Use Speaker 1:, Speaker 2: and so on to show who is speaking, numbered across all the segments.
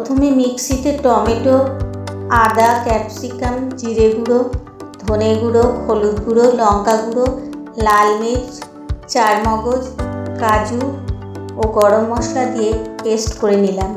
Speaker 1: প্রথমে মিক্সিতে টমেটো, আদা, ক্যাপসিকাম, জিরে গুঁড়ো, ধনে গুঁড়ো, হলুদ গুঁড়ো, লঙ্কা গুঁড়ো, লাল মির্চ, চারমগজ, কাজু ও গরম মশলা দিয়ে পেস্ট করে নিলাম।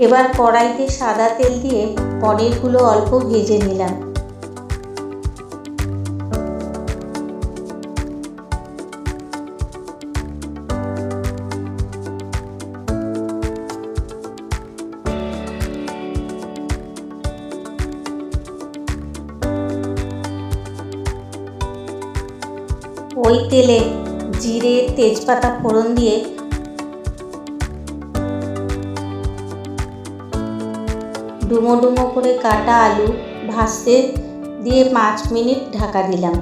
Speaker 1: এবার কড়াইতে সাদা তেল দিয়ে পনিরগুলো অল্প ভেজে নিলাম। ওই তেলে জিরে, তেজপাতা ফোড়ন দিয়ে ডুমো ডুমো করে কাটা আলু ভাজতে দিয়ে 5 মিনিট ঢাকা দিলাম।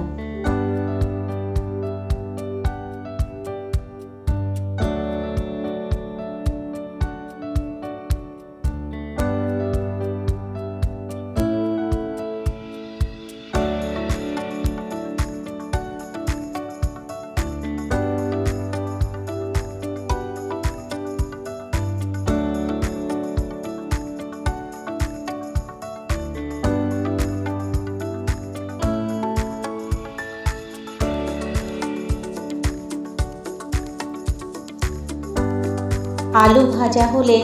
Speaker 1: আলু ভাজা হলে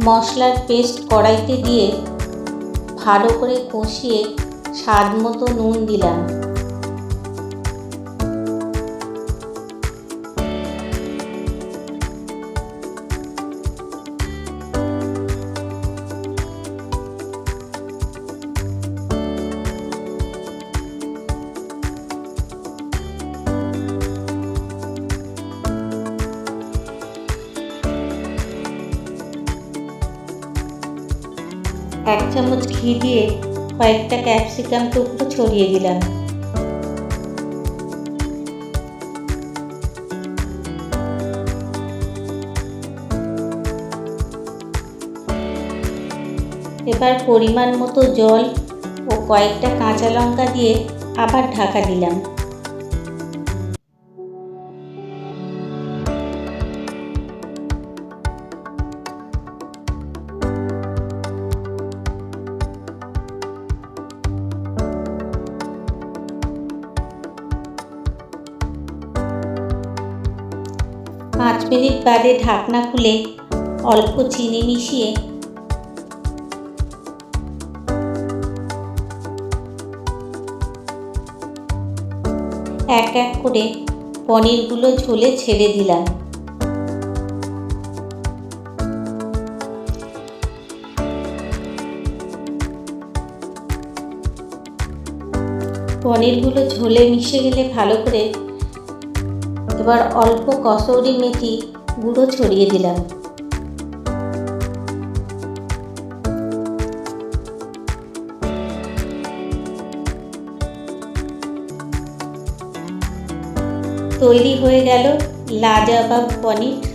Speaker 1: মশলার পেস্ট কড়াইতে দিয়ে ভালো করে কষিয়ে স্বাদ মতো নুন দিলাম। এক চামচ ঘি দিয়ে কয়েকটা ক্যাপসিকাম টুকরো ছড়িয়ে দিলাম। এবার পরিমাণ মতো জল ও কয়েকটা কাঁচা লঙ্কা দিয়ে আবার ঢাকা দিলাম। 5 মিনিট বাদে ঢাকনা খুলে অল্প চিনি মিশিয়ে এক এক করে পনিরগুলো ঝোলে ছেড়ে দিলাম। পনিরগুলো ঝোলে মিশে গেলে ভালো করে এবার অল্প কসৌরি মেথি গুঁড়ো ছড়িয়ে দিলাম। তৈরি হয়ে গেল লাজবাব পনির।